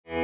नमस्कार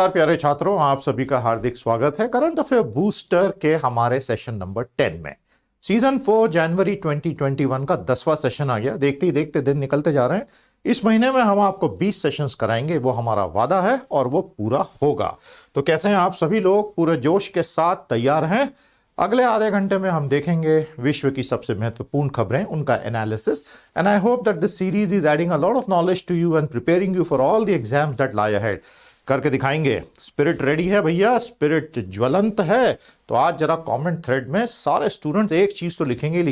प्यारे छात्रों, आप सभी का हार्दिक स्वागत है करंट अफेयर बूस्टर के हमारे सेशन नंबर 10 में। सीजन 4 जनवरी 2021 का 10वां सेशन आ गया। देखते ही देखते दिन निकलते जा रहे हैं। इस महीने में हम आपको 20 सेशंस कराएंगे, वो हमारा वादा है और वो पूरा होगा। तो कैसे हैं आप सभी लोग? पूरे जोश के साथ तैयार हैं? अगले आधे घंटे में हम देखेंगे विश्व की सबसे महत्वपूर्ण खबरें, उनका analysis, and I hope that this series is adding a lot of knowledge to you and preparing you for all the exams that lie ahead. करके दिखाएंगे। स्पिरिट रेडी है भैया, स्पिरिट ज्वलंत है। तो आज जरा कमेंट थ्रेड में सारे स्टूडेंट्स एक चीज तो लिखेंगे,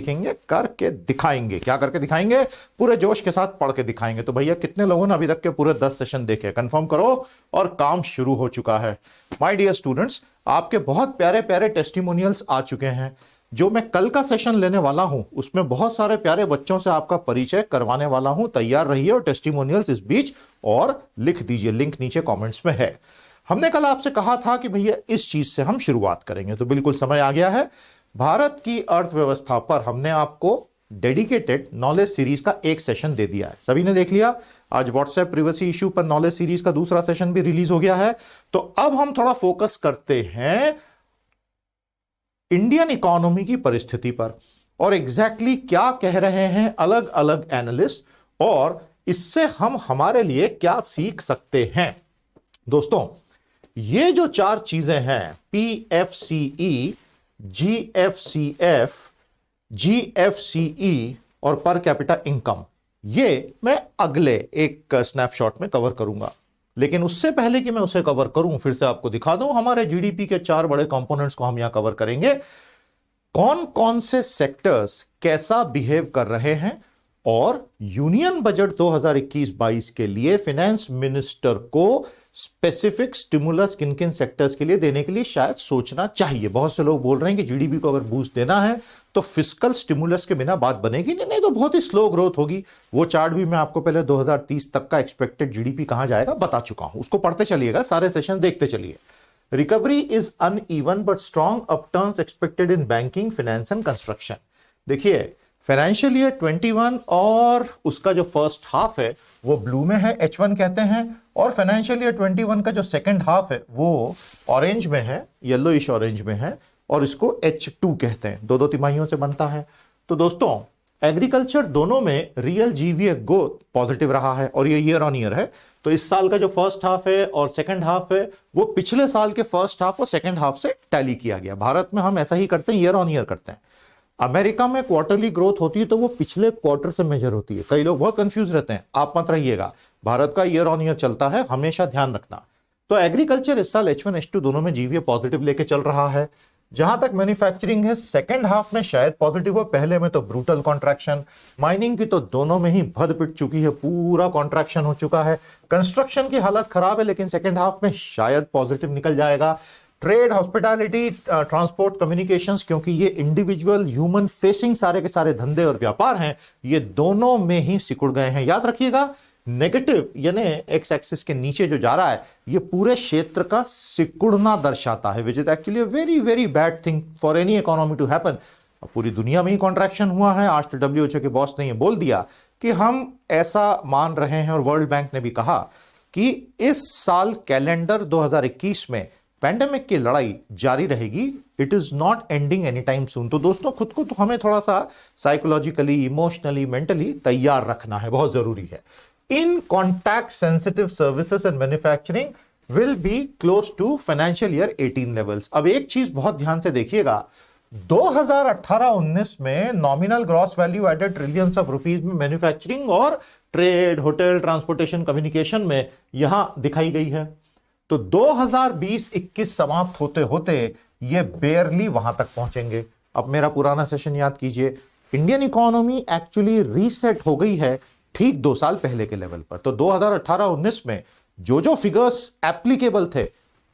करके दिखाएंगे। क्या करके दिखाएंगे? पूरे जोश के साथ पढ़ के दिखाएंगे। तो भैया कितने लोगों ने अभी तक के पूरे 10 सेशन देखे? कंफर्म करो। और काम शुरू हो चुका है। माय डियर स्टूडेंट्स, आपके बहुत प्यारे प्यारे टेस्टिमोनियल्स आ चुके हैं। जो मैं कल का सेशन लेने वाला हूं उसमें बहुत सारे प्यारे बच्चों से आपका परिचय करवाने वाला हूं। तैयार रहिए और टेस्टिमोनियल्स इस बीच और लिख दीजिए, लिंक नीचे कमेंट्स में है। हमने कल आपसे कहा था कि भैया इस चीज से हम शुरुआत करेंगे, तो बिल्कुल समय आ गया है। भारत की अर्थव्यवस्था पर हमने आपको डेडिकेटेड नॉलेज सीरीज का एक सेशन दे दिया है, सभी ने देख लिया। आज व्हाट्सएप प्रिवेसी इश्यू पर नॉलेज सीरीज का दूसरा सेशन भी रिलीज हो गया है। तो अब हम थोड़ा फोकस करते हैं इंडियन इकोनॉमी की परिस्थिति पर और एग्जैक्टली क्या कह रहे हैं अलग अलग एनालिस्ट और इससे हम हमारे लिए क्या सीख सकते हैं। दोस्तों, ये जो 4 चीजें हैं, PFCE, GFCF, GFCE और पर कैपिटा इनकम, ये मैं अगले एक स्नैपशॉट में कवर करूंगा। लेकिन उससे पहले कि मैं उसे कवर करूं, फिर से आपको दिखा दूं हमारे जीडीपी के 4 बड़े कंपोनेंट्स को हम यहां कवर करेंगे। कौन कौन से सेक्टर्स कैसा बिहेव कर रहे हैं और यूनियन बजट 2021-22 के लिए फाइनेंस मिनिस्टर को स्पेसिफिक स्टिमुलस किन किन सेक्टर्स के लिए देने के लिए शायद सोचना चाहिए। बहुत से लोग बोल रहे हैं कि जीडीपी को अगर बूस्ट देना है तो फिस्कल स्टिमुलस के बिना बात बनेगी नहीं तो बहुत ही स्लो ग्रोथ होगी। वो चार्ट भी मैं आपको पहले 2030 तक का एक्सपेक्टेड जीडीपी कहां जाएगा बता चुका हूं, उसको पढ़ते चलिएगा, सारे सेशन देखते चलिए। Recovery is uneven but strong upturns expected in banking, finance and construction. देखिए, फाइनेंशियल ईयर 21 और उसका जो फर्स्ट हाफ है वो ब्लू में है, H1 कहते हैं, और फाइनेंशियल ईयर 21 का जो सेकंड हाफ है वो ऑरेंज में है, येलोइश ऑरेंज में है, और इसको H2 कहते हैं। दो तिमाहियों से बनता है। तो दोस्तों, एग्रीकल्चर दोनों में रियल जीवीए ग्रोथ पॉजिटिव रहा है और ये ईयर ऑन ईयर है। तो इस साल का जो फर्स्ट हाफ है और सेकंड हाफ है वो पिछले साल के फर्स्ट हाफ और सेकंड हाफ से टैली किया गया। भारत में हम ऐसा ही करते हैं, ईयर ऑन ईयर करते हैं। अमेरिका में क्वार्टरली ग्रोथ होती है तो वो पिछले क्वार्टर से मेजर होती है। कई लोग बहुत कंफ्यूज रहते हैं, आप मत रहिएगा। भारत का ईयर ऑन ईयर चलता है, हमेशा ध्यान रखना। तो एग्रीकल्चर इस साल H1 H2 दोनों में जीवीए पॉजिटिव लेके चल रहा है। जहां तक मैन्युफैक्चरिंग है, सेकंड हाफ में शायद पॉजिटिव हो, पहले में तो ब्रूटल कॉन्ट्रैक्शन। माइनिंग की तो दोनों में ही भद पिट चुकी है, पूरा कॉन्ट्रैक्शन हो चुका है। कंस्ट्रक्शन की हालत खराब है, लेकिन सेकंड हाफ में शायद पॉजिटिव निकल जाएगा। ट्रेड, हॉस्पिटैलिटी, ट्रांसपोर्ट, कम्युनिकेशंस, क्योंकि ये इंडिविजुअल ह्यूमन फेसिंग सारे के सारे धंधे और व्यापार हैं, ये दोनों में ही सिकुड़ गए हैं। याद रखिएगा, नेगेटिव यानी एक्स एक्सिस के नीचे जो जा रहा है ये पूरे क्षेत्र का सिकुड़ना दर्शाता है, which is actually very very bad thing for any economy to happen. पूरी दुनिया में ही कॉन्ट्रैक्शन हुआ है। आज तो डब्ल्यूएचओ के बॉस ने ये बोल दिया कि हम ऐसा मान रहे हैं, और वर्ल्ड बैंक ने भी कहा कि इस साल कैलेंडर 2021 में पैंडेमिक की लड़ाई जारी रहेगी। It is not ending any time soon. तो दोस्तों, खुद को तो हमें थोड़ा सा साइकोलॉजिकली, इमोशनली, मेंटली तैयार रखना है, बहुत जरूरी है। In contact sensitive services and manufacturing will be close to financial year 18 levels. अब एक चीज बहुत ध्यान से देखिएगा, 2018-19 में nominal gross value added trillions of rupees में मैन्युफैक्चरिंग और ट्रेड, होटल, ट्रांसपोर्टेशन, कम्युनिकेशन में यहां दिखाई गई है। तो 2020-21 समाप्त होते होते ये बेयरली वहां तक पहुंचेंगे। अब मेरा पुराना सेशन याद कीजिए, इंडियन इकोनॉमी एक्चुअली रीसेट हो गई है ठीक 2 साल पहले के लेवल पर। तो 2018-19 में जो फिगर्स एप्लीकेबल थे,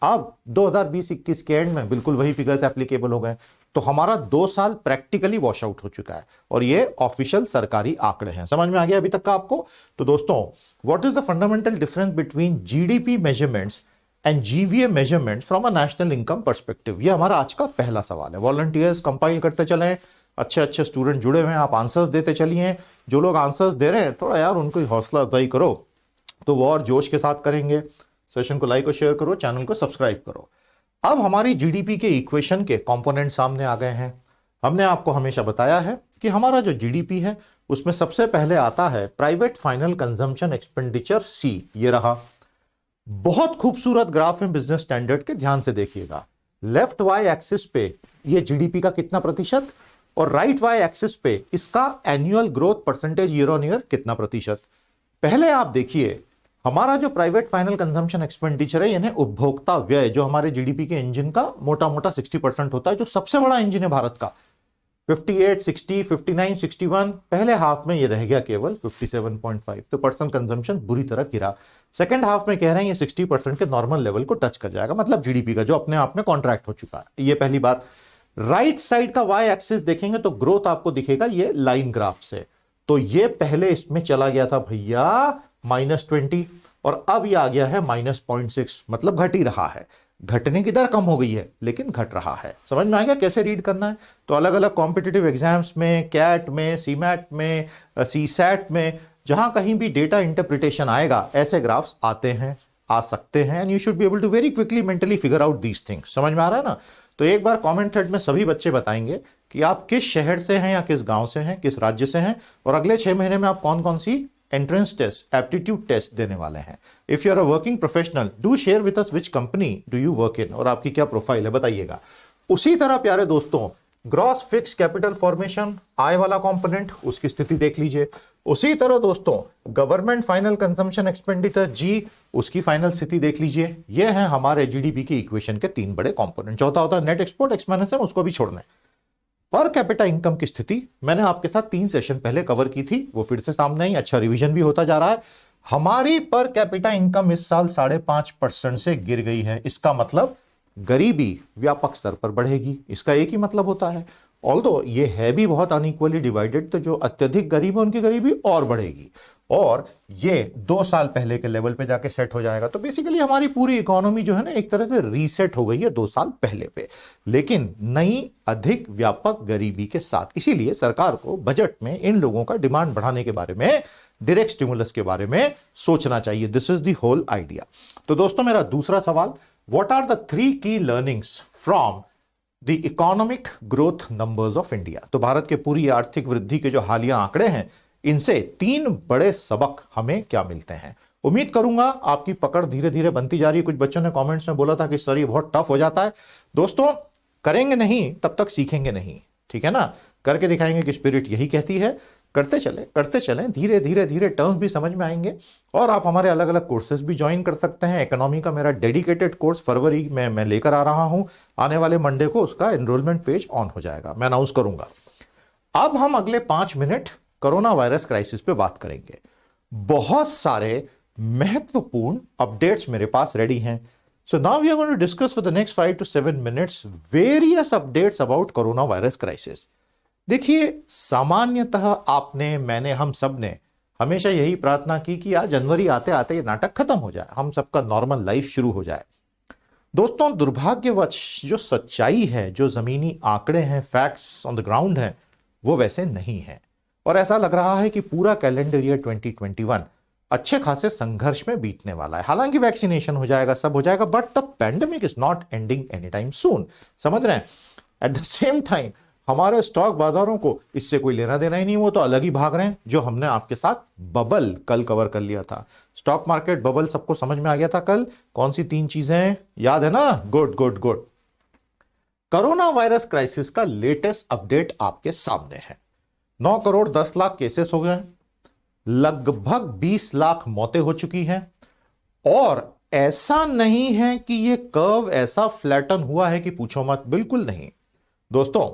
अब 2020-21 के एंड में बिल्कुल वही फिगर्स एप्लीकेबल हो गए। तो हमारा 2 साल प्रैक्टिकली वॉश आउट हो चुका है और ये ऑफिशियल सरकारी आंकड़े हैं। समझ में आ गया अभी तक का आपको? तो दोस्तों, what is the fundamental difference between GDP measurements and GVA measurement from a national income perspective? ये हमारा आज का पहला सवाल है। वॉलंटियर्स कंपाइल करते चले, अच्छे अच्छे स्टूडेंट जुड़े हुए हैं, आप आंसर्स देते चलिए। जो लोग आंसर्स दे रहे हैं थोड़ा यार उनको हौसला अफजाई करो, तो वो और जोश के साथ करेंगे। सेशन को लाइक और शेयर करो, चैनल को सब्सक्राइब करो। अब हमारी जीडीपी के इक्वेशन के कंपोनेंट सामने आ गए हैं। हमने आपको हमेशा बताया है कि हमारा जो जीडीपी है उसमें सबसे पहले आता है प्राइवेट फाइनल कंजम्पशन एक्सपेंडिचर, सी। ये रहा बहुत खूबसूरत ग्राफ है बिजनेस स्टैंडर्ड के, ध्यान से देखिएगा। लेफ्ट वाई एक्सिस पे ये जीडीपी का कितना प्रतिशत और राइट वाई एक्सिस पे इसका annual growth percentage year on year कितना प्रतिशत। पहले आप देखिए हमारा जो प्राइवेट फाइनल कंजम्पशन एक्सपेंडिचर है यानी उपभोक्ता व्यय, जो हमारे जीडीपी के इंजन का मोटा मोटा 60% होता है, जो सबसे बड़ा इंजन है भारत का। 58, 60, 59, 61, पहले हाफ में ये रह गया केवल 57.5, तो पर्सनल कंजम्पशन बुरी तरह गिरा। सेकंड हाफ में कह रहे हैं ये 60% के नॉर्मल लेवल को टच कर जाएगा, मतलब जीडीपी का जो अपने आप में कॉन्ट्रैक्ट हो चुका है। ये पहली बात। राइट साइड का वाई एक्सिस देखेंगे तो ग्रोथ आपको दिखेगा ये लाइन ग्राफ से। तो ये पहले इसमें चला गया था भैया -20 और अब ये आ गया है -0.6, मतलब घट ही रहा है। घटने की दर कम हो गई है लेकिन घट रहा है। समझ में आ गया कैसे रीड करना है? तो अलग अलग कॉम्पिटिटिव एग्जाम्स में, कैट में, सीमैट में, सीसैट में, जहां कहीं भी डेटा इंटरप्रिटेशन आएगा ऐसे ग्राफ्स आते हैं, आ सकते हैं, and you should be able to very quickly mentally figure out these things. समझ में आ रहा है ना? तो एक बार कमेंट थ्रेड में सभी बच्चे बताएंगे कि आप किस शहर से हैं या किस गांव से हैं, किस राज्य से हैं, और अगले 6 महीने में आप कौन कौन सी एंट्रेंस टेस्ट, एप्टीट्यूड टेस्ट देने वाले हैं। If you are a working professional, do share with us which company do you work in, और आपकी क्या प्रोफाइल है बताइएगा। उसी तरह प्यारे दोस्तों, ग्रॉस फिक्स कैपिटल फॉर्मेशन, आय वाला कंपोनेंट, उसकी स्थिति देख लीजिए। उसी तरह दोस्तों गवर्नमेंट फाइनल कंजम्पशन एक्सपेंडिचर, जी, उसकी फाइनल स्थिति देख लीजिए। ये है हमारे जीडीपी की इक्वेशन के 3 बड़े कंपोनेंट। चौथा होता है नेट एक्सपोर्ट, एक्सपेंडिचर, उसको भी छोड़ना है। पर कैपिटा इनकम की स्थिति मैंने आपके साथ 3 सेशन पहले कवर की थी, वो फिर से सामने आई। अच्छा, रिवीजन भी होता जा रहा है। हमारी पर कैपिटा इनकम इस साल 5.5% से गिर गई है। इसका मतलब गरीबी व्यापक स्तर पर बढ़ेगी, इसका एक ही मतलब होता है। ऑल्दो ये है भी बहुत अनइक्वली डिवाइडेड, तो जो अत्यधिक गरीब है उनकी गरीबी और बढ़ेगी, और ये 2 साल पहले के लेवल पे जाके सेट हो जाएगा। तो बेसिकली हमारी पूरी इकोनॉमी जो है ना एक तरह से रीसेट हो गई है 2 साल पहले पे, लेकिन नई अधिक व्यापक गरीबी के साथ। इसीलिए सरकार को बजट में इन लोगों का डिमांड बढ़ाने के बारे में, डायरेक्ट स्टिमुलस के बारे में सोचना चाहिए। This is the whole idea. तो दोस्तों मेरा दूसरा सवाल, व्हाट आर द 3 की learnings from the economic growth numbers of India? तो भारत के पूरी आर्थिक वृद्धि के जो हालिया आंकड़े हैं, इनसे 3 बड़े सबक हमें क्या मिलते हैं। उम्मीद करूंगा आपकी पकड़ धीरे धीरे बनती जा रही है। कुछ बच्चों ने कमेंट्स में बोला था कि सर ये बहुत टफ हो जाता है। दोस्तों करेंगे नहीं तब तक सीखेंगे नहीं, ठीक है ना? करके दिखाएंगे कि स्पिरिट यही कहती है। करते चलें, धीरे धीरे धीरे टर्म्स भी समझ में आएंगे, और आप हमारे अलग अलग कोर्सेज भी ज्वाइन कर सकते हैं। इकोनॉमी का मेरा डेडिकेटेड कोर्स फरवरी में मैं लेकर आ रहा हूं। आने वाले मंडे को उसका एनरोलमेंट पेज ऑन हो जाएगा, मैं अनाउंस करूंगा। अब हम अगले 5 मिनट कोरोना वायरस क्राइसिस पे बात करेंगे। बहुत सारे महत्वपूर्ण अपडेट्स मेरे पास रेडी हैं। So now we are going to discuss for the next 5 to 7 minutes various updates about corona virus crisis. देखिए, सामान्यतः आपने, मैंने, हम सब ने हमेशा यही प्रार्थना की कि आज जनवरी आते आते ये नाटक खत्म हो जाए, हम सबका नॉर्मल लाइफ शुरू हो जाए। दोस्तों दुर्भाग्यवश जो सच्चाई है, जो जमीनी आंकड़े हैं, फैक्ट्स ऑन द ग्राउंड हैं, वो वैसे नहीं है। और ऐसा लग रहा है कि पूरा कैलेंडर ईयर 2021 अच्छे खासे संघर्ष में बीतने वाला है। हालांकि वैक्सीनेशन हो जाएगा, सब हो जाएगा, but the pandemic is not ending any time soon. समझ रहे हैं? एट द सेम टाइम हमारे स्टॉक बाजारों को इससे कोई लेना देना ही नहीं, वो तो अलग ही भाग रहे हैं। जो हमने आपके साथ बबल कल कवर कर लिया था, स्टॉक मार्केट बबल, सबको समझ में आ गया था कल। कौन सी 3 चीजें याद है ना? Good good good. Corona virus crisis का लेटेस्ट अपडेट आपके सामने है। 9 करोड़ 10 लाख केसेस हो गए, लगभग 20 लाख मौतें हो चुकी हैं, और ऐसा नहीं है कि यह कर्व ऐसा फ्लैटन हुआ है कि पूछो मत, बिल्कुल नहीं। दोस्तों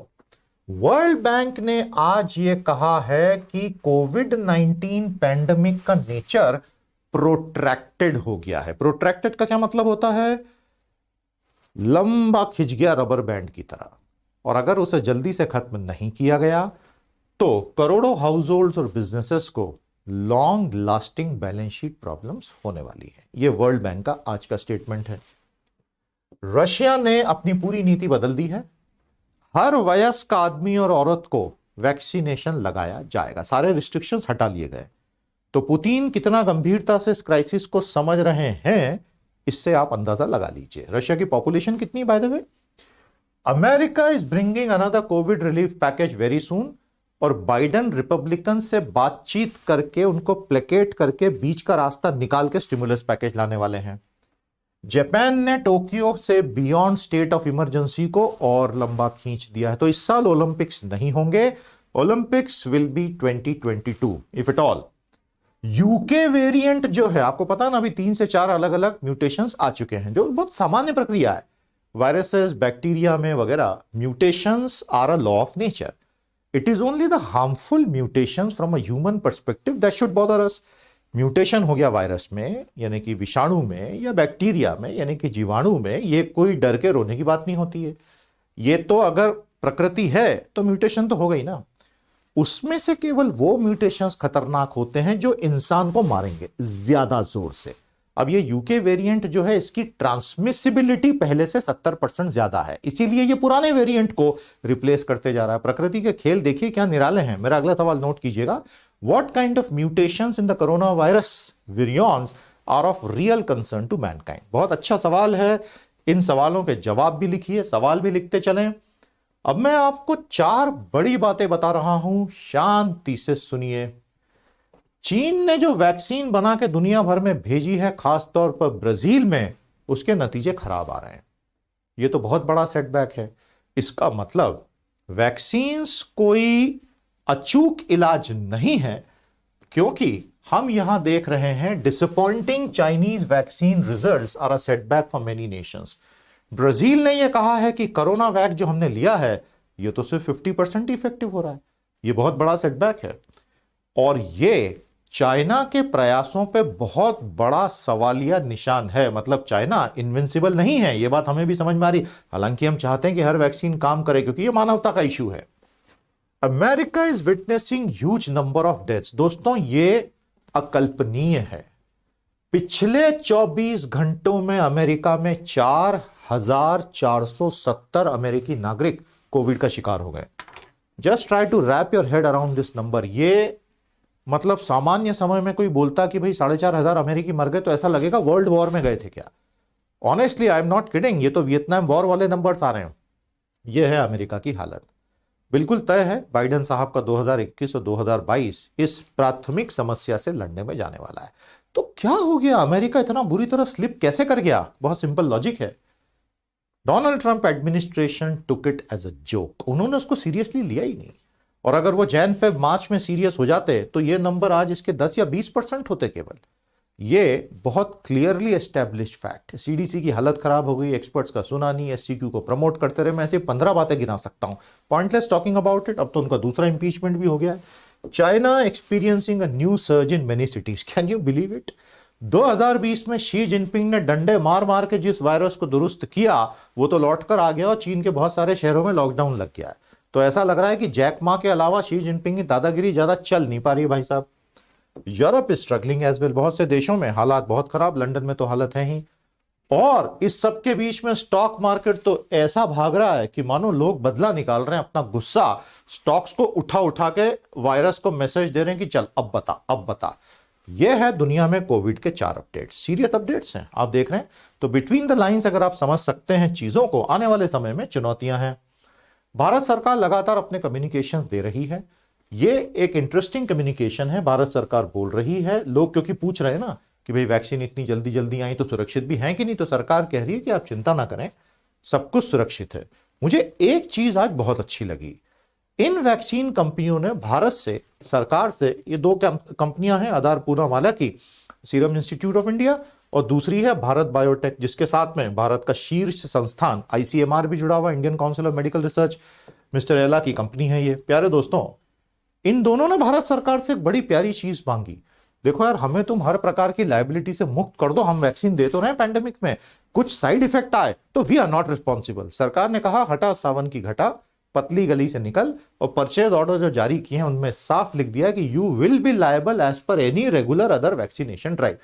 वर्ल्ड बैंक ने आज यह कहा है कि कोविड-19 पैंडेमिक का नेचर प्रोट्रैक्टेड हो गया है। प्रोट्रैक्टेड का क्या मतलब होता है? लंबा खिंच गया रबर बैंड की तरह। और अगर उसे जल्दी से खत्म नहीं किया गया तो करोड़ों हाउस होल्ड्स और बिजनेसेस को long lasting balance sheet problems होने वाली है। यह वर्ल्ड बैंक का आज का स्टेटमेंट है। रशिया ने अपनी पूरी नीति बदल दी है। हर वयस्क आदमी और औरत को वैक्सीनेशन लगाया जाएगा। सारे रिस्ट्रिक्शंस हटा लिए गए। तो पुतिन कितना गंभीरता से इस क्राइसिस को समझ रहे हैं, इससे आप अंदाजा लगा लीजिए। रशिया की पॉपुलेशन कितनी, by the way? America is bringing another Covid relief package very soon. और बाइडेन रिपब्लिकन से बातचीत करके, उनको प्लेकेट करके बीच का रास्ता निकाल के स्टिमुलस पैकेज लाने वाले हैं। जापान ने टोक्यो से बियॉन्ड स्टेट ऑफ इमरजेंसी को और लंबा खींच दिया है। तो इस साल ओलंपिक्स नहीं होंगे। Olympics will be 2022 if it all. UK variant जो है, आपको पता है ना, अभी 3 से 4 अलग अलग म्यूटेशंस आ चुके हैं, जो बहुत सामान्य प्रक्रिया है वायरसेस, बैक्टीरिया में वगैरह। Mutations are a law of nature. It is only the harmful mutations from a human perspective that should bother us. Mutation हो गया वायरस में, यानी कि विषाणु में, या बैक्टीरिया में, यानी कि जीवाणु में, ये कोई डर के रोने की बात नहीं होती है। ये तो अगर प्रकृति है तो म्यूटेशन तो हो गई ना। उसमें से केवल वो म्यूटेशंस खतरनाक होते हैं जो इंसान को मारेंगे ज्यादा जोर से। अब ये यूके वेरिएंट जो है, इसकी ट्रांसमिसिबिलिटी पहले से 70% ज्यादा है, इसीलिए ये पुराने वेरिएंट को रिप्लेस करते जा रहा है। प्रकृति के खेल देखिए क्या निराले हैं। मेरा अगला सवाल नोट कीजिएगा। What kind of mutations in the coronavirus virions are of real concern to mankind? बहुत अच्छा सवाल है। इन सवालों के जवाब भी लिखिए, सवाल भी लिखते चलें। अब मैं आपको 4 बड़ी बातें बता रहा हूं, शांति से सुनिए। चीन ने जो वैक्सीन बना के दुनिया भर में भेजी है, खासतौर पर ब्राजील में, उसके नतीजे खराब आ रहे हैं। यह तो बहुत बड़ा सेटबैक है। इसका मतलब वैक्सीन्स कोई अचूक इलाज नहीं है, क्योंकि हम यहां देख रहे हैं disappointing Chinese vaccine results are a setback for many nations. Brazil ने यह कहा है कि कोरोना वैक जो हमने लिया है, यह तो सिर्फ 50% इफेक्टिव हो रहा है। यह बहुत बड़ा सेटबैक है और यह चाइना के प्रयासों पे बहुत बड़ा सवालिया निशान है। मतलब चाइना इनविंसिबल नहीं है, यह बात हमें भी समझ में आ रही। हालांकि हम चाहते हैं कि हर वैक्सीन काम करे, क्योंकि यह मानवता का इश्यू है। America is witnessing huge number of deaths. दोस्तों, यह अकल्पनीय है। पिछले 24 घंटों में अमेरिका में 4,470 अमेरिकी नागरिक कोविड का शिकार हो गए। Just try to wrap your head around this number. ये मतलब सामान्य समय में कोई बोलता कि भाई 4,500 अमेरिकी मर गए तो ऐसा लगेगा वर्ल्ड वॉर में गए थे क्या। Honestly I am not kidding, ये तो वियतनाम वॉर वाले नंबर्स आ रहे हैं। यह है अमेरिका की हालत। बिल्कुल तय है बाइडेन साहब का 2021 और 2022 इस प्राथमिक समस्या से लड़ने में जाने वाला है। तो क्या हो गया, अमेरिका इतना बुरी तरह स्लिप कैसे कर गया? बहुत सिंपल लॉजिक है। Donald Trump administration took it as a joke. उन्होंने उसको सीरियसली लिया ही नहीं। और अगर वो जैन फेब मार्च में सीरियस हो जाते तो ये नंबर आज इसके 10 या 20% होते केवल। ये बहुत क्लियरली एस्टेब्लिश फैक्ट है। सीडीसी की हालत खराब हो गई, एक्सपर्ट्स का सुना नहीं, एससीक्यू को प्रमोट करते रहे। मैं ऐसे 15 बातें गिना सकता हूं, पॉइंटलेस टॉकिंग अबाउट इट। अब तो उनका दूसरा इंपीचमेंट भी हो गया है। China experiencing a new surge in many cities. Can you believe it? 2020 में शी जिनपिंग ने डंडे मार मार के जिस वायरस को दुरुस्त किया, वो तो लौट कर आ गया और चीन के बहुत सारे शहरों में लॉकडाउन लग गया है। तो ऐसा लग रहा है कि जैक मा के अलावा शी जिनपिंग की दादागिरी ज्यादा चल नहीं पा रही है भाई साहब। Europe is struggling as well. बहुत से देशों में हालात बहुत खराब, लंदन में तो हालत है ही। और इस सब के बीच में स्टॉक मार्केट तो ऐसा भाग रहा है कि मानो लोग बदला निकाल रहे हैं अपना गुस्सा। स्टॉक्स को उठा उठा के वायरस को मैसेज दे रहे हैं कि चल अब बता, अब बता। यह है दुनिया में कोविड के 4 अपडेट्स। सीरियस अपडेट्स हैं, आप देख रहे हैं। तो बिटवीन द लाइंस अगर आप समझ सकते हैं चीजों को, आने वाले समय में चुनौतियां हैं। भारत सरकार लगातार अपने कम्युनिकेशंस दे रही है। ये एक इंटरेस्टिंग कम्युनिकेशन है। भारत सरकार बोल रही है, लोग क्योंकि पूछ रहे हैं ना कि भाई वैक्सीन इतनी जल्दी जल्दी आई तो सुरक्षित भी है कि नहीं, तो सरकार कह रही है कि आप चिंता ना करें, सब कुछ सुरक्षित है। मुझे एक चीज आज बहुत अच्छी लगी। इन वैक्सीन कंपनियों ने भारत से, सरकार से, ये 2 कंपनियां हैं, आधार पूनावाला की, सीरम इंस्टीट्यूट ऑफ इंडिया, और दूसरी है भारत बायोटेक, जिसके साथ में भारत का शीर्ष संस्थान आईसीएमआर भी जुड़ा हुआ, Indian council of medical research, mister एला की कंपनी है ये। प्यारे दोस्तों, इन दोनों ने भारत सरकार से एक बड़ी प्यारी चीज मांगी। देखो यार, हमें तुम हर प्रकार की लायबिलिटी से मुक्त कर दो, हम वैक्सीन दे तो रहे हैं पैंडेमिक में, कुछ साइड इफेक्ट आए तो वी आर नॉट रिस्पॉन्सिबल। सरकार ने कहा हटा सावन की घटा, पतली गली से निकल, और परचेज ऑर्डर जो जारी किए हैं उनमें साफ लिख दिया कि you will be liable as per any regular other vaccination drive,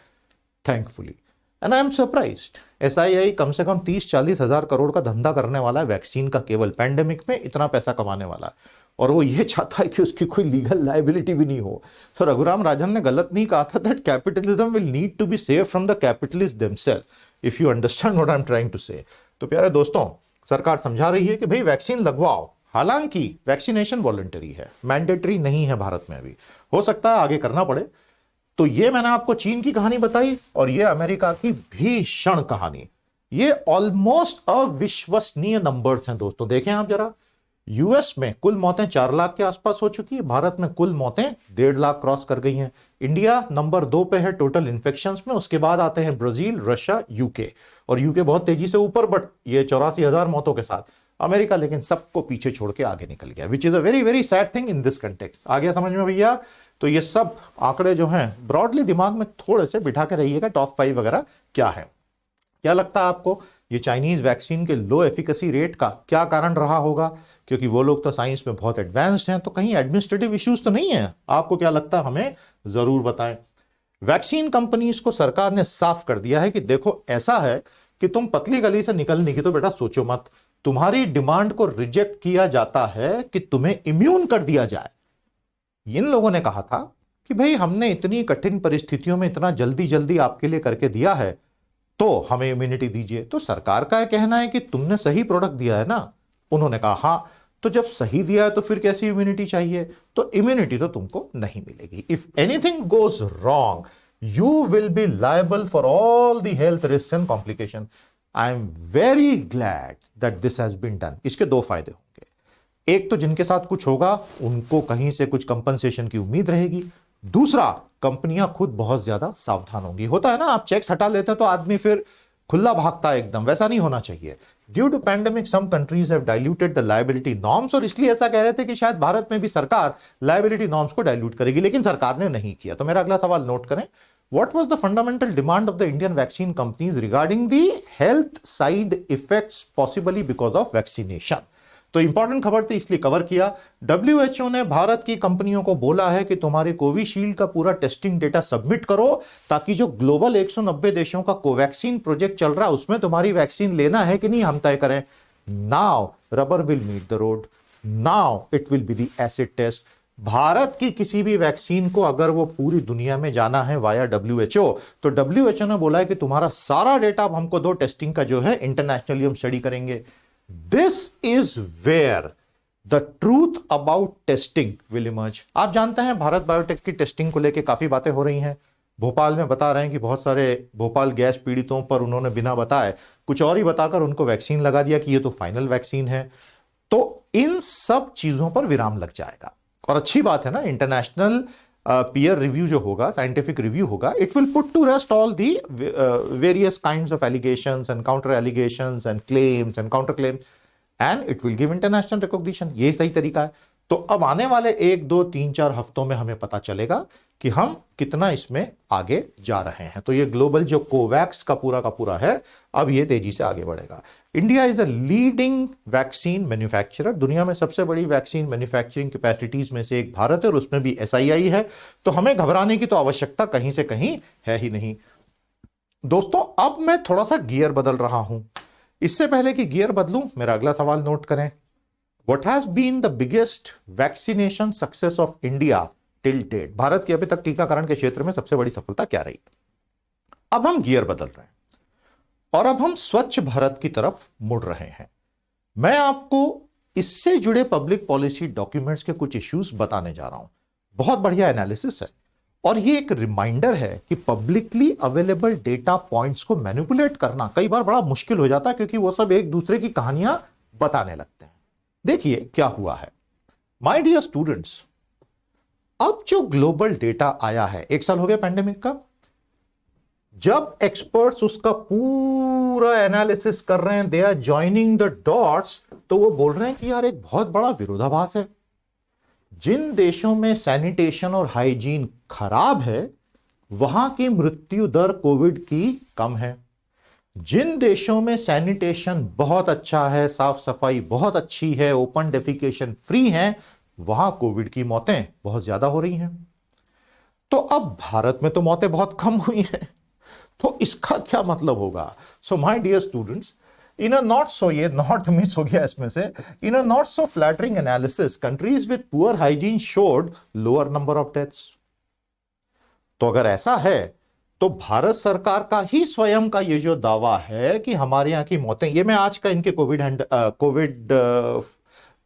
thankfully. And I am surprised, SII कम से कम 30-40 हजार करोड़ का धंधा करने वाला है वैक्सीन का, केवल पैंडेमिक में इतना पैसा कमाने वाला है, और वो ये चाहता है कि उसकी कोई लीगल लायबिलिटी भी नहीं हो। तो रघुराम राजन ने गलत नहीं कहा था that capitalism will need to be save from the capitalist themself, if you understand what I am trying to say. तो प्यारे दोस्तों, सरकार समझा रही है कि भाई वैक्सीन लगवाओ, हालांकि वैक्सीनेशन वॉलंटरी है, मैंडेटरी नहीं है भारत में अभी, हो सकता है आगे करना पड़े। तो ये मैंने आपको चीन की कहानी बताई, और ये अमेरिका की भीषण कहानी। ये ऑलमोस्ट अविश्वसनीय नंबर्स हैं दोस्तों, देखें आप जरा। यूएस में कुल मौतें 4 लाख के आसपास हो चुकी है, भारत में कुल मौतें 1.5 लाख क्रॉस कर गई हैं। इंडिया नंबर 2 पे है टोटल इन्फेक्शंस में, उसके बाद आते हैं ब्राजील, रशिया, यूके, और यूके बहुत तेजी से ऊपर, बट ये 84,000 मौतों के साथ। अमेरिका लेकिन सबको पीछे छोड़ के आगे निकल गया, which is a very very sad thing in this context. आ गया समझ में भैया? तो ये सब आंकड़े जो हैं ब्रॉडली दिमाग में थोड़े से बिठा के रहिएगा, टॉप 5 वगैरह क्या है। क्या लगता है आपको ये चाइनीज वैक्सीन के लो एफिकेसी रेट का क्या कारण रहा होगा? क्योंकि वो लोग तो साइंस में बहुत एडवांस्ड हैं, तो कहीं एडमिनिस्ट्रेटिव इश्यूज तो नहीं है? आपको क्या लगता है, हमें जरूर बताएं। वैक्सीन कंपनीज को सरकार ने साफ कर दिया है कि देखो ऐसा है कि तुम पतली गली से निकलने की तो बेटा सोचो मत, तुम्हारी डिमांड को रिजेक्ट किया जाता है कि तुम्हें इम्यून कर दिया जाए। इन लोगों ने कहा था कि भाई हमने इतनी कठिन परिस्थितियों में इतना जल्दी जल्दी आपके लिए करके दिया है, तो हमें इम्यूनिटी दीजिए। तो सरकार का कहना है कि तुमने सही प्रोडक्ट दिया है ना। उन्होंने कहा हाँ, तो जब सही दिया है तो फिर कैसी इम्यूनिटी चाहिए? तो इम्यूनिटी तो तुमको नहीं मिलेगी। If anything goes wrong you will be liable for all the health risk and complication. I am very glad that this has been done. इसके 2 फायदे होंगे। एक तो जिनके साथ कुछ होगा उनको कहीं से कुछ कंपनसेशन की उम्मीद रहेगी। दूसरा, कंपनियां खुद बहुत ज्यादा सावधान होंगी। होता है ना, आप चेक्स हटा लेते हैं तो आदमी फिर खुला भागता है एकदम, वैसा नहीं होना चाहिए। Due to pandemic some countries have diluted the liability norms, और इसलिए ऐसा कह रहे थे कि शायद भारत में भी सरकार लायबिलिटी नॉर्म्स को डाइल्यूट करेगी, लेकिन सरकार ने नहीं किया। तो मेरा अगला सवाल नोट करें, what was the fundamental demand of the Indian vaccine companies regarding the health side effects possibly because of vaccination? तो इंपॉर्टेंट खबर थी इसलिए कवर किया। डब्ल्यूएचओ ने भारत की कंपनियों को बोला है कि तुम्हारे कोविशील्ड का पूरा टेस्टिंग डेटा सबमिट करो, ताकि जो ग्लोबल 190 देशों का कोवैक्सीन प्रोजेक्ट चल रहा है उसमें तुम्हारी वैक्सीन लेना है कि नहीं हम तय करें। Now rubber will meet the road, now it will be the acid test. Bharat की किसी भी वैक्सीन को अगर वो पूरी दुनिया में जाना है वाया डब्ल्यूएचओ, तो डब्ल्यूएचओ ने बोला है कि तुम्हारा सारा डेटा अब हमको दो, टेस्टिंग का जो है इंटरनेशनली हम स्टडी करेंगे। This is where the truth about testing will emerge। आप जानते हैं भारत बायोटेक की टेस्टिंग को लेकर काफी बातें हो रही हैं। भोपाल में बता रहे हैं कि बहुत सारे भोपाल गैस पीड़ितों पर उन्होंने बिना बताए कुछ और ही बताकर उनको वैक्सीन लगा दिया कि ये तो फाइनल वैक्सीन है। तो इन सब चीजों पर विराम लग जाएगा, और अच्छी बात है ना, इंटरनेशनल पीयर रिव्यू जो होगा, साइंटिफिक रिव्यू होगा, it will put to rest all the various kinds of allegations and counter allegations and claims and counter claim, and it will give international recognition. ये सही तरीका है। तो अब आने वाले 1, 2, 3, 4 हफ्तों में हमें पता चलेगा कि हम कितना इसमें आगे जा रहे हैं। तो ये ग्लोबल जो कोवैक्स का पूरा है, अब ये तेजी से आगे बढ़ेगा। India is a leading vaccine manufacturer. दुनिया में सबसे बड़ी वैक्सीन मैन्युफैक्चरिंग कैपेसिटीज में से एक भारत है, और उसमें भी एसआईआई है। तो हमें घबराने की तो आवश्यकता कहीं से कहीं है ही नहीं। दोस्तों, अब मैं थोड़ा सा गियर बदल रहा हूं। इससे पहले कि गियर बदलूं, मेरा अगला सवाल नोट करें। What has been the biggest vaccination success of India till date? Bharat की अभी तक टीकाकरण के क्षेत्र में सबसे बड़ी सफलता क्या रही? अब हम गियर बदल रहे हैं और अब हम स्वच्छ भारत की तरफ मुड़ रहे हैं। मैं आपको इससे जुड़े पब्लिक पॉलिसी डॉक्यूमेंट्स के कुछ इश्यूज बताने जा रहा हूं। बहुत बढ़िया एनालिसिस है, और ये एक रिमाइंडर है कि पब्लिकली अवेलेबल डेटा पॉइंट्स को मैनिपुलेट करना कई बार बड़ा मुश्किल हो जाता है, क्योंकि वो सब एक दूसरे की कहानियां बताने लगते हैं। देखिए क्या हुआ है। माय डियर स्टूडेंट्स, अब जो ग्लोबल डेटा आया है, 1 साल हो गया पैंडेमिक का, जब एक्सपर्ट्स उसका पूरा एनालिसिस कर रहे हैं, they are joining the dots, तो वो बोल रहे हैं कि यार एक बहुत बड़ा विरोधाभास है। जिन देशों में सैनिटेशन और हाइजीन खराब है, वहां की मृत्यु दर कोविड की कम है। जिन देशों में सैनिटेशन बहुत अच्छा है, साफ सफाई बहुत अच्छी है, ओपन डेफिकेशन फ्री है, वहां कोविड की मौतें बहुत ज्यादा हो रही हैं। तो अब भारत में तो मौतें बहुत कम हुई हैं, तो इसका क्या मतलब होगा? So my dear students, in a not so, ये नॉट मिस हो गया इसमें से, in a not so flattering analysis, countries with poor hygiene showed lower number of deaths. तो अगर ऐसा है तो भारत सरकार का ही स्वयं का ये जो दावा है कि हमारे यहां की मौतें, ये मैं आज का इनके Covid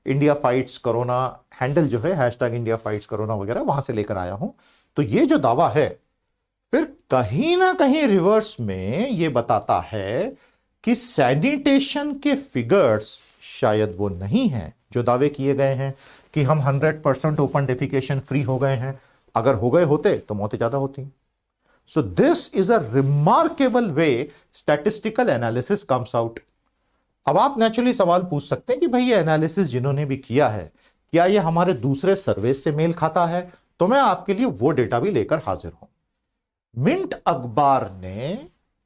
India fights corona handle जो है, हैशटैग इंडिया फाइट्स कोरोना वगैरह, वहां से लेकर आया हूं। तो ये जो दावा है फिर कहीं ना कहीं रिवर्स में ये बताता है कि सैनिटेशन के फिगर्स शायद वो नहीं हैं जो दावे किए गए हैं कि हम 100% ओपन डेफिकेशन फ्री हो गए हैं। अगर हो गए होते तो मौतें ज्यादा होती। So this is a remarkable way statistical analysis comes out. अब आप नेचुरली सवाल पूछ सकते हैं कि भाई ये एनालिसिस जिन्होंने भी किया है, क्या ये हमारे दूसरे सर्वे से मेल खाता है? तो मैं आपके लिए वो डेटा भी लेकर हाजिर हूं। मिंट अखबार ने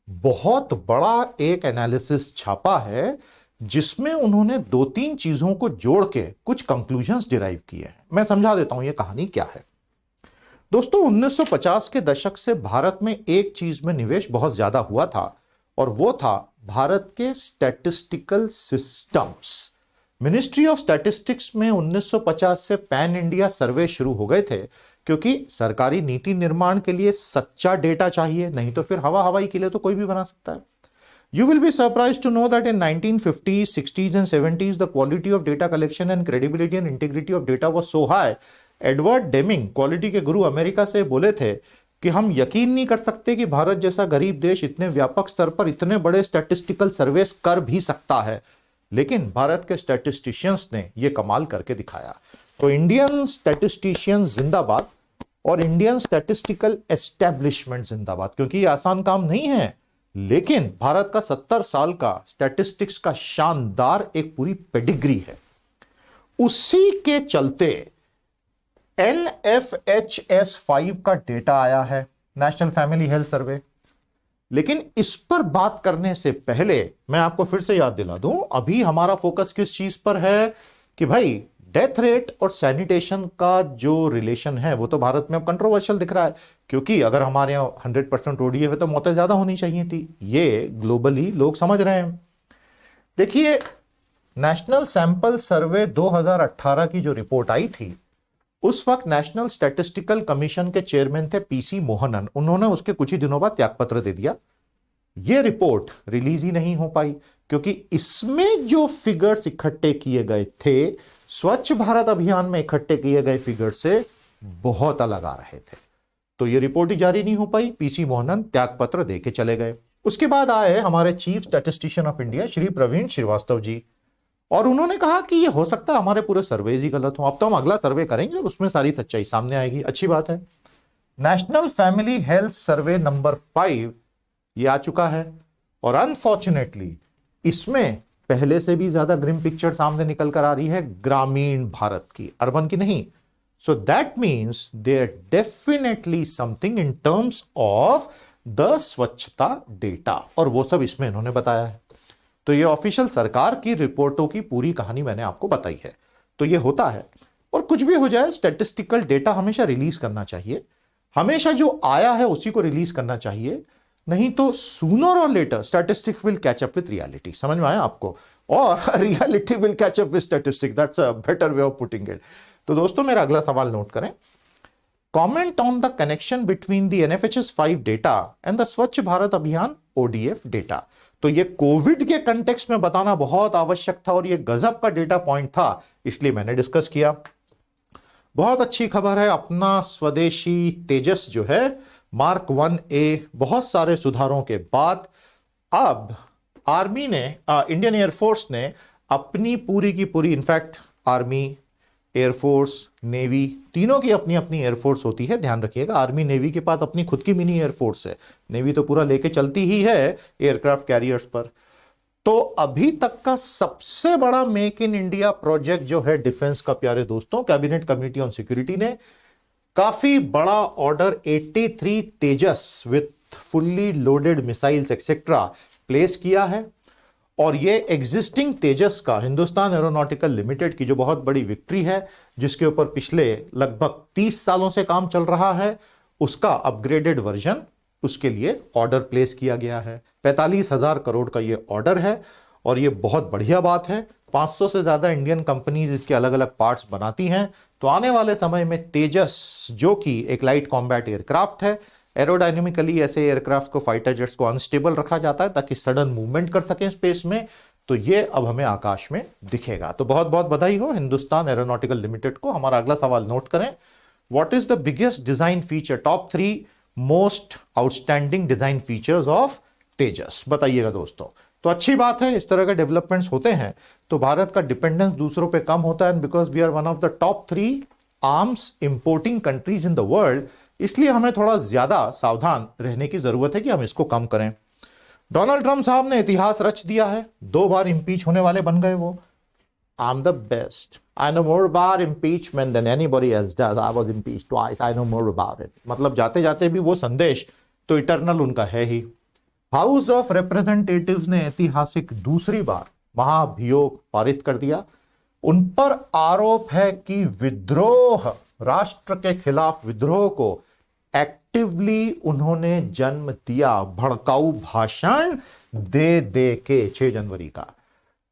बहुत बड़ा एक एनालिसिस छापा है जिसमें उन्होंने 2-3 चीजों को जोड़ के कुछ कंक्लूजन्स डिराइव किए हैं। मैं समझा देता हूं ये कहानी क्या है। दोस्तों, 1950 के दशक से भारत में एक चीज में निवेश बहुत ज्यादा हुआ था, और वो था भारत के statistical systems. Ministry of statistics में 1950 से पैन इंडिया सर्वे शुरू हो गए थे, क्योंकि सरकारी नीति निर्माण के लिए सच्चा डेटा चाहिए, नहीं तो फिर हवा हवाई के लिए तो कोई भी बना सकता है। You will be surprised to know that in 1950s, 60s and 70s, the quality of data collection and credibility and integrity of data was so high. Edward Deming, quality के गुरु, अमेरिका से बोले थे कि हम यकीन नहीं कर सकते कि भारत जैसा गरीब देश इतने व्यापक स्तर पर इतने बड़े स्टैटिस्टिकल सर्वेस कर भी सकता है। लेकिन भारत के स्टैटिस्टिशियंस ने यह कमाल करके दिखाया। तो इंडियन स्टैटिस्टिशियंस जिंदाबाद और इंडियन स्टैटिस्टिकल एस्टेब्लिशमेंट जिंदाबाद, क्योंकि यह आसान काम नहीं है। लेकिन भारत का 70 साल का स्टैटिस्टिक्स का शानदार एक पूरी पेडिग्री है। उसी के चलते NFHS 5 का डेटा आया है, नेशनल फैमिली हेल्थ सर्वे। लेकिन इस पर बात करने से पहले मैं आपको फिर से याद दिला दूं, अभी हमारा फोकस किस चीज पर है कि भाई डेथ रेट और सैनिटेशन का जो रिलेशन है वो तो भारत में अब कंट्रोवर्शियल दिख रहा है, क्योंकि अगर हमारे यहां 100% ओडीएफ है तो मौतें ज्यादा होनी चाहिए थी। ये ग्लोबली लोग समझ रहे हैं। देखिए, नेशनल सैंपल सर्वे 2018 की जो रिपोर्ट आई थी, उस वक्त नेशनल स्टैटिस्टिकल कमीशन के चेयरमैन थे PC मोहनन। उन्होंने उसके कुछ ही दिनों बाद त्यागपत्र दे दिया। यह रिपोर्ट रिलीज ही नहीं हो पाई, क्योंकि इसमें जो फिगर्स इकट्ठे किए गए थे स्वच्छ भारत अभियान में इकट्ठे किए गए फिगर से बहुत अलग आ रहे थे। तो यह रिपोर्ट ही जारी नहीं हो पाई। PC मोहनन त्यागपत्र देके चले गए। उसके बाद आए हमारे chief statistician of India Shri Praveen Srivastava ji, और उन्होंने कहा कि यह हो सकता है हमारे पूरे सर्वेज ही गलत हो। अब तो हम अगला सर्वे करेंगे और उसमें सारी सच्चाई सामने आएगी। अच्छी बात है। National family health survey number 5 ये आ चुका है, और अनफॉर्चुनेटली इसमें पहले से भी ज्यादा ग्रिम पिक्चर सामने निकल कर आ रही है ग्रामीण भारत की, अर्बन की नहीं। So that means there definitely something in terms of the swachhata data, और वो सब इसमें इन्होंने बताया है। तो ये ऑफिशियल सरकार की रिपोर्टों की पूरी कहानी मैंने आपको बताई है। तो ये होता है, और कुछ भी हो जाए स्टैटिस्टिकल डेटा हमेशा रिलीज करना चाहिए, हमेशा जो आया है उसी को रिलीज करना चाहिए, नहीं तो सूनर और later statistics will catch up with reality. समझ में आया आपको? और reality will catch up with statistics, that's a better way of putting it. तो दोस्तों, मेरा अगला सवाल नोट करें। Comment on the connection between the NFHS 5 data and the Swachh Bharat अभियान ODF डेटा। तो ये कोविड के कंटेक्स्ट में बताना बहुत आवश्यक था, और ये गजब का डेटा पॉइंट था, इसलिए मैंने डिस्कस किया। बहुत अच्छी खबर है, अपना स्वदेशी तेजस जो है Mark 1A बहुत सारे सुधारों के बाद अब आर्मी ने, इंडियन एयरफोर्स ने अपनी पूरी की पूरी, इनफैक्ट आर्मी, एयरफोर्स, नेवी, तीनों की अपनी अपनी एयरफोर्स होती है, ध्यान रखिएगा। आर्मी नेवी के पास अपनी खुद की मिनी एयरफोर्स है, नेवी तो पूरा लेके चलती ही है एयरक्राफ्ट कैरियर्स पर। तो अभी तक का सबसे बड़ा मेक इन इंडिया प्रोजेक्ट जो है डिफेंस का, प्यारे दोस्तों, कैबिनेट कमेटी ऑन सिक्योरिटी ने काफी बड़ा order 83 Tejas with fully loaded missiles etcetera place किया है। और ये एग्जिस्टिंग तेजस का हिंदुस्तान एरोनॉटिकल लिमिटेड की जो बहुत बड़ी विक्ट्री है, जिसके ऊपर पिछले लगभग 30 सालों से काम चल रहा है, उसका अपग्रेडेड वर्जन उसके लिए ऑर्डर प्लेस किया गया है। 45,000 करोड़ का ये ऑर्डर है और ये बहुत बढ़िया बात है। 500 से ज्यादा इंडियन कंपनीज इसके अलग अलग पार्ट्स बनाती हैं। तो आने वाले समय में तेजस, जो कि एक लाइट कॉम्बैट एयरक्राफ्ट है, एरोडायनेमिकली ऐसे एयरक्राफ्ट को, फाइटर जेट्स को अनस्टेबल रखा जाता है ताकि सडन मूवमेंट कर सकें स्पेस में, तो ये अब हमें आकाश में दिखेगा। तो बहुत बहुत बधाई हो हिंदुस्तान एरोनॉटिकल लिमिटेड को। हमारा अगला सवाल नोट करें, what is the biggest design feature, top 3 most outstanding design features of Tejas, बताइएगा दोस्तों। तो अच्छी बात है, इस तरह के डेवलपमेंट्स होते हैं तो भारत का डिपेंडेंस दूसरों पे कम होता है, because we are one of the top 3 arms importing countries in the world, इसलिए हमें थोड़ा ज्यादा सावधान रहने की जरूरत है कि हम इसको कम करें। डोनाल्ड ट्रंप साहब ने इतिहास रच दिया है, 2 बार इंपीच होने वाले बन गए वो। I am the best, I know more about impeachment than anybody else does, I was impeached twice, I know more about it. मतलब जाते जाते भी वो संदेश तो इटरनल उनका है ही। हाउस ऑफ रिप्रेजेंटेटिव्स ने ऐतिहासिक दूसरी बार महाभियोग पारित कर दिया। उन पर आरोप है कि विद्रोह, राष्ट्र के खिलाफ विद्रोह को एक्टिवली उन्होंने जन्म दिया, भड़काऊ भाषण दे दे के 6 जनवरी का।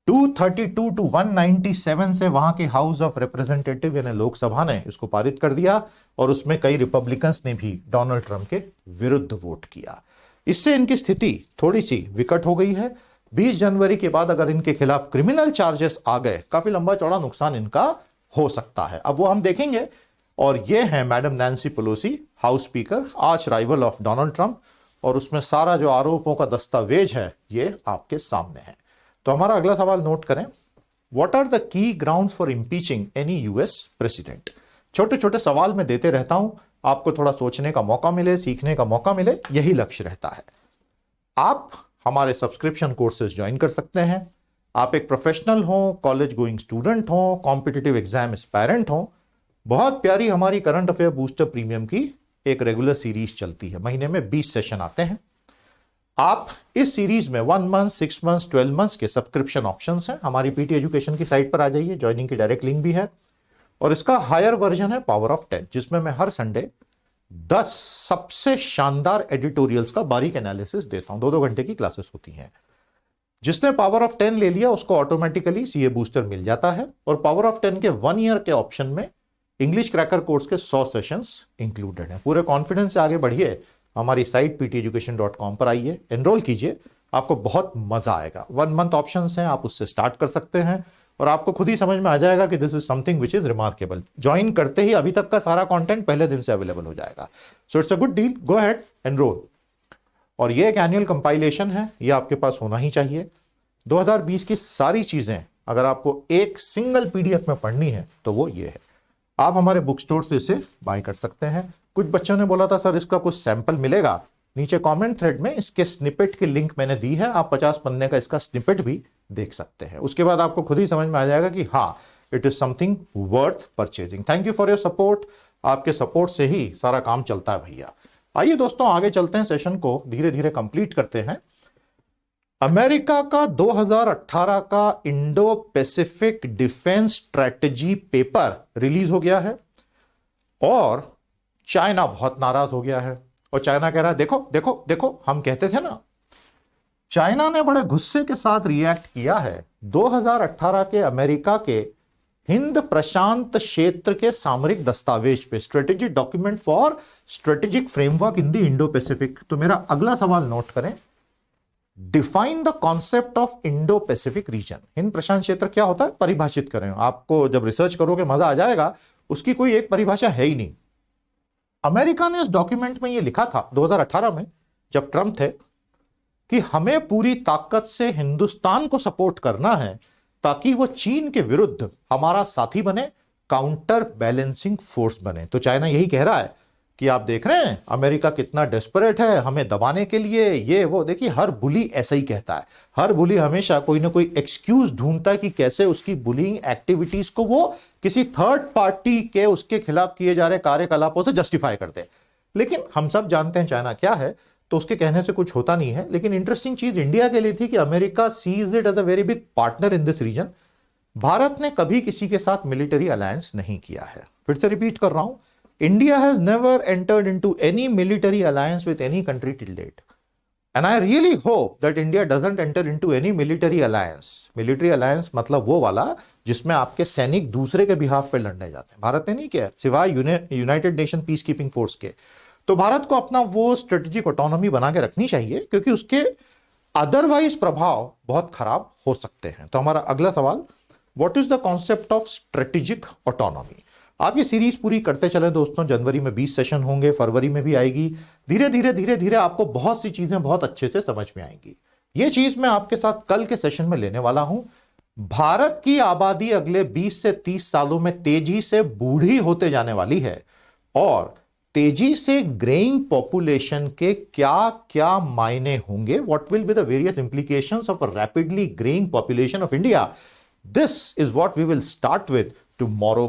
232 टू 197 से वहां के हाउस ऑफ रिप्रेजेंटेटिव यानी लोकसभा ने इसको पारित कर दिया और उसमें कई रिपब्लिकन्स ने भी डोनाल्ड ट्रंप के विरुद्ध वोट किया। इससे इनकी स्थिति थोड़ी सी विकट हो गई है। 20 जनवरी के बाद अगर इनके खिलाफ क्रिमिनल चार्जेस आ गए, काफी लंबा चौड़ा नुकसान इनका हो सकता है। अब वो हम देखेंगे। और ये है madam Nancy Pelosi, house speaker, आज राइवल ऑफ डोनाल्ड ट्रंप, और उसमें सारा जो आरोपों का दस्तावेज है ये आपके सामने है। तो हमारा अगला सवाल नोट करें, what are the key ground for impeaching any US president. छोटे छोटे सवाल मैं देते रहता हूं, आपको थोड़ा सोचने का मौका मिले, सीखने का मौका मिले, यही लक्ष्य रहता है। आप हमारे सब्सक्रिप्शन कोर्सेज ज्वाइन कर सकते हैं। आप एक प्रोफेशनल हो, कॉलेज गोइंग स्टूडेंट हो, कॉम्पिटिटिव एग्जाम एस्पायरेंट हो, बहुत प्यारी हमारी करंट अफेयर बूस्टर प्रीमियम की एक रेगुलर सीरीज चलती है, महीने में 20 सेशन आते हैं। आप इस सीरीज में 1 मंथ, 6 मंथ, 12 मंथ्स के सब्सक्रिप्शन ऑप्शंस हैं। हमारी पीटी एजुकेशन की साइट पर आ जाइए, ज्वाइनिंग की डायरेक्ट लिंक भी है। और इसका हायर वर्जन है पावर ऑफ 10, जिसमें मैं हर संडे 10 सबसे शानदार एडिटोरियल्स का बारीक एनालिसिस देता हूं। 2-2 घंटे की क्लासेस होती हैं। जिसने पावर ऑफ 10 ले लिया उसको ऑटोमेटिकली सीए बूस्टर मिल जाता है। और पावर ऑफ 10 के 1 ईयर के ऑप्शन में इंग्लिश क्रैकर कोर्स के 100 सेशंस इंक्लूडेड हैं। पूरे कॉन्फिडेंस से आगे बढ़िए, हमारी साइट pteducation.com पर आइए, एनरोल कीजिए, आपको बहुत मजा आएगा। 1 मंथ ऑप्शंस हैं, आप उससे स्टार्ट कर सकते हैं और आपको खुद ही समझ में आ जाएगा कि this is something which is remarkable. Join करते ही अभी तक का सारा कंटेंट पहले दिन से अवेलेबल हो जाएगा। So it's a good deal, go ahead, enrol. और ये एक एनुअल कंपाइलेशन है, ये आपके पास होना ही चाहिए। 2020 की सारी चीजें अगर आपको एक सिंगल पीडीएफ में पढ़नी है तो वो ये है। आप हमारे बुक स्टोर से इसे बाय कर सकते हैं। कुछ बच्चों ने बोला था सर इसका कुछ सैंपल मिलेगा, नीचे कमेंट थ्रेड में इसके स्निपेट की लिंक मैंने दी है, आप 50 पन्ने का इसका स्निपेट भी देख सकते हैं। उसके बाद आपको खुद ही समझ में आ जाएगा कि हाँ, it is something worth purchasing. Thank you for your support, आपके सपोर्ट से ही सारा काम चलता है भैया। आइए दोस्तों आगे चलते हैं, सेशन को धीरे धीरे कंप्लीट करते हैं। अमेरिका का 2018 का Indo Pacific defence strategy paper release हो गया है और चाइना बहुत नाराज हो गया है। और चाइना कह रहा है देखो देखो देखो, हम कहते थे ना। चाइना ने बड़े गुस्से के साथ रिएक्ट किया है 2018 के अमेरिका के हिंद प्रशांत क्षेत्र के सामरिक दस्तावेज पे, strategic document for strategic framework in the Indo Pacific. तो मेरा अगला सवाल नोट करें, define the concept of Indo Pacific region. हिंद प्रशांत क्षेत्र क्या होता है, परिभाषित करें। आपको जब रिसर्च करोगे मजा आ जाएगा, उसकी कोई एक परिभाषा है ही नहीं। अमेरिका ने इस डॉक्यूमेंट में यह लिखा था 2018 में जब ट्रंप थे कि हमें पूरी ताकत से हिंदुस्तान को सपोर्ट करना है ताकि वो चीन के विरुद्ध हमारा साथी बने, काउंटर बैलेंसिंग फोर्स बने। तो चाइना यही कह रहा है कि आप देख रहे हैं अमेरिका कितना डेस्परेट है हमें दबाने के लिए, ये वो। देखिए हर बुली ऐसा ही कहता है, हर बुली हमेशा कोई ना कोई एक्सक्यूज ढूंढता है कि कैसे उसकी बुलिंग एक्टिविटीज को वो किसी थर्ड पार्टी के उसके खिलाफ किए जा रहे कार्यकलापों से जस्टिफाई करते हैं। लेकिन हम सब जानते हैं चाइना क्या है, तो उसके कहने से कुछ होता नहीं है। लेकिन इंटरेस्टिंग चीज इंडिया के लिए थी कि America sees it as a very big partner in this region. Bharat ने कभी किसी के साथ मिलिट्री अलायंस नहीं किया है। फिर से रिपीट कर रहा हूं, India has never entered into any military alliance with any country till date, and I really hope that India doesn't enter into any military alliance. Military alliance मतलब वो वाला जिसमें आपके सैनिक दूसरे के बिहाफ पे लड़ने जाते हैं। भारत ने नहीं किया, सिवाय United nation peace keeping force के। तो भारत को अपना वो स्ट्रेटेजिक ऑटोनॉमी बना के रखनी चाहिए, क्योंकि उसके अदरवाइज प्रभाव बहुत खराब हो सकते हैं। तो हमारा अगला सवाल, what is the concept of strategic autonomy? आप ये सीरीज पूरी करते चले दोस्तों। जनवरी में 20 सेशन होंगे, फरवरी में भी आएगी। धीरे धीरे आपको बहुत सी चीजें बहुत अच्छे से समझ में आएंगी। ये चीज मैं आपके साथ कल के सेशन में लेने वाला हूं। भारत की आबादी अगले 20 से 30 सालों में तेजी से बूढ़ी होते जाने वाली है, और तेजी से ग्रेइंग पॉपुलेशन के क्या क्या मायने होंगे, what will be the various implications of a rapidly greying population of India. This is what we will start with tomorrow.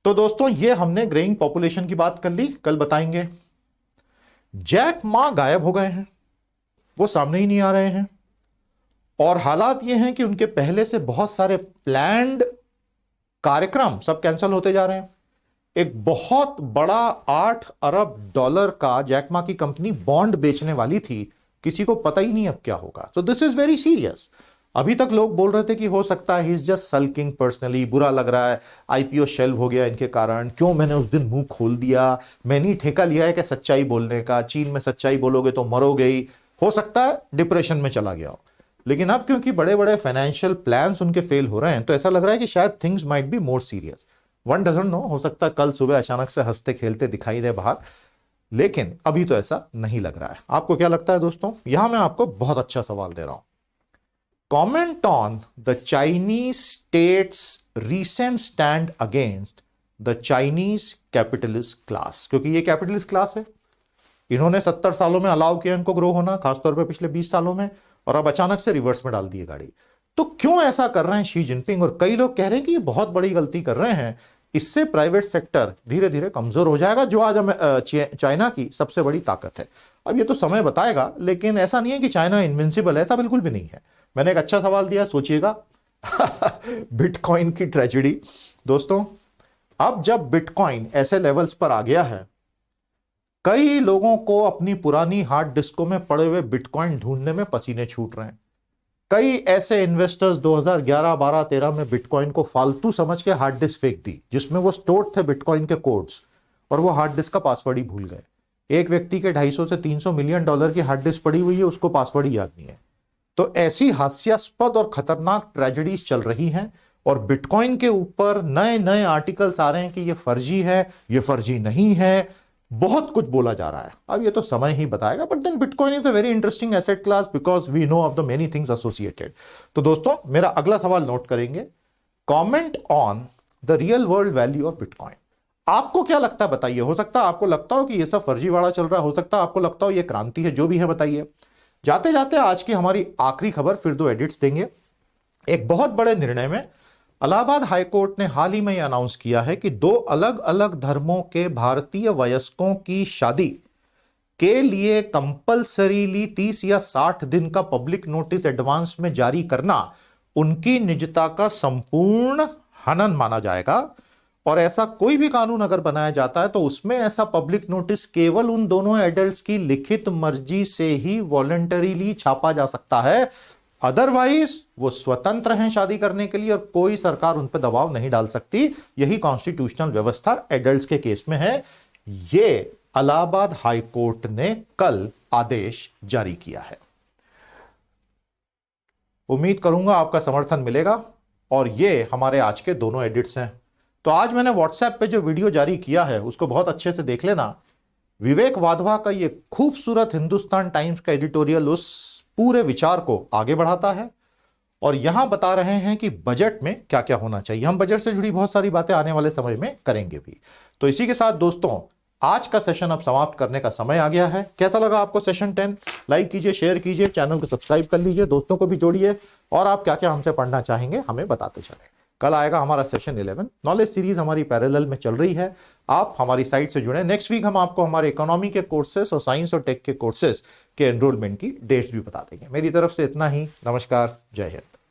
तो दोस्तों, ये हमने ग्रेइंग पॉपुलेशन की बात कर ली। कल बताएंगे जैक मा गायब हो गए हैं, वो सामने ही नहीं आ रहे हैं, और हालात ये हैं कि उनके पहले से बहुत सारे प्लान्ड कार्यक्रम सब कैंसिल होते जा रहे हैं। एक बहुत बड़ा $8 अरब का जैक मा की कंपनी बॉन्ड बेचने वाली थी, किसी को पता ही नहीं अब क्या होगा। तो दिस इज वेरी सीरियस। अभी तक लोग बोल रहे थे कि हो सकता है he is just sulking personally, बुरा लग रहा है, आईपीओ शेल्व हो गया इनके कारण, क्यों मैंने उस दिन मुंह खोल दिया, मैंने ही ठेका लिया है कि सच्चाई बोलने का, चीन में सच्चाई बोलोगे तो मरोगे ही, हो सकता है डिप्रेशन में चला गया हो। लेकिन अब क्योंकि बड़े बड़े फाइनेंशियल प्लान्स उनके फेल हो रहे हैं, तो ऐसा लग रहा है कि शायद things might be more serious. One doesn't know, हो सकता है कल सुबह अचानक से हंसते खेलते दिखाई दे बाहर, लेकिन अभी तो ऐसा नहीं लग रहा है। आपको क्या लगता है दोस्तों? यहां मैं आपको बहुत अच्छा सवाल दे रहा हूं। Comment on the Chinese state's recent stand against the Chinese capitalist class। क्योंकि ये कैपिटलिस्ट क्लास है, इन्होंने 70 सालों में अलाउ किया इनको ग्रो होना, खासतौर पे पिछले 20 सालों में, और अब अचानक से रिवर्स में डाल दिए गाड़ी। तो क्यों ऐसा कर रहे हैं शी जिनपिंग? और कई लोग कह रहे हैं कि ये बहुत बड़ी गलती कर रहे हैं, इससे प्राइवेट सेक्टर धीरे धीरे कमजोर हो जाएगा, जो आज चाइना की सबसे बड़ी ताकत है। अब ये तो समय बताएगा, लेकिन ऐसा नहीं है कि चाइना इनविंसिबल है, ऐसा बिल्कुल भी नहीं है। मैंने एक अच्छा सवाल दिया, सोचिएगा। बिटकॉइन की ट्रेजेडी। दोस्तों, अब जब बिटकॉइन ऐसे लेवल्स पर आ गया है, कई लोगों को अपनी पुरानी हार्ड डिस्कों में पड़े हुए बिटकॉइन ढूंढने में पसीने छूट रहे हैं। कई ऐसे इन्वेस्टर्स 2011, 12, 13 में बिटकॉइन को फालतू समझ के हार्ड डिस्क फेंक दी, जिसमें वो स्टोर्ड थे बिटकॉइन के कोड्स, और वो हार्ड डिस्क का पासवर्ड ही भूल गए। एक व्यक्ति के 250 से 300 मिलियन डॉलर की हार्ड डिस्क पड़ी हुई है, उसको पासवर्ड ही याद नहीं है। तो ऐसी हास्यास्पद और खतरनाक ट्रेजेडीज चल रही हैं, और बिटकॉइन के ऊपर नए नए आर्टिकल्स आ रहे हैं कि ये फर्जी है, ये फर्जी नहीं है, बहुत कुछ बोला जा रहा है। अब ये तो समय ही बताएगा, but then bitcoin is a very interesting asset class because we know of the many things associated. तो दोस्तों, मेरा अगला सवाल नोट करेंगे, comment on the real world value of bitcoin. आपको क्या लगता है बताइए। हो सकता है आपको लगता हो कि ये सब फर्जीवाड़ा चल रहा है, हो सकता है आपको लगता हो ये क्रांति है, जो भी है बताइए। जाते जाते आज की हमारी आखिरी खबर, फिर 2 एडिट्स देंगे। एक बहुत बड़े निर्णय में इलाहाबाद हाईकोर्ट ने हाल ही में अनाउंस किया है कि 2 अलग अलग धर्मों के भारतीय वयस्कों की शादी के लिए कंपलसरीली 30 या 60 दिन का पब्लिक नोटिस एडवांस में जारी करना उनकी निजता का संपूर्ण हनन माना जाएगा। और ऐसा कोई भी कानून अगर बनाया जाता है तो उसमें ऐसा पब्लिक नोटिस केवल उन दोनों एडल्ट्स की लिखित मर्जी से ही वॉलंटरीली छापा जा सकता है। अदरवाइज वो स्वतंत्र हैं शादी करने के लिए, और कोई सरकार उन पर दबाव नहीं डाल सकती। यही कॉन्स्टिट्यूशनल व्यवस्था एडल्ट्स के केस में है। ये इलाहाबाद हाईकोर्ट ने कल आदेश जारी किया है। उम्मीद करूंगा आपका समर्थन मिलेगा, और ये हमारे आज के दोनों एडिट्स हैं। तो आज मैंने व्हाट्सएप पे जो वीडियो जारी किया है उसको बहुत अच्छे से देख लेना। विवेक वाधवा का ये खूबसूरत हिंदुस्तान टाइम्स का एडिटोरियल उस पूरे विचार को आगे बढ़ाता है, और यहां बता रहे हैं कि बजट में क्या क्या होना चाहिए। हम बजट से जुड़ी बहुत सारी बातें आने वाले समय में करेंगे भी। तो इसी के साथ दोस्तों, आज का सेशन अब समाप्त करने का समय आ गया है। कैसा लगा आपको सेशन 10? लाइक कीजिए, शेयर कीजिए, चैनल को सब्सक्राइब कर लीजिए, दोस्तों को भी जोड़िए, और आप क्या क्या हमसे पढ़ना चाहेंगे हमें बताते चलें। कल आएगा हमारा सेशन 11। नॉलेज सीरीज हमारी पैरेलल में चल रही है, आप हमारी साइट से जुड़े। नेक्स्ट वीक हम आपको हमारे इकोनॉमी के कोर्सेस और साइंस और टेक के कोर्सेस के एनरोलमेंट की डेट्स भी बता देंगे। मेरी तरफ से इतना ही। नमस्कार, जय हिंद।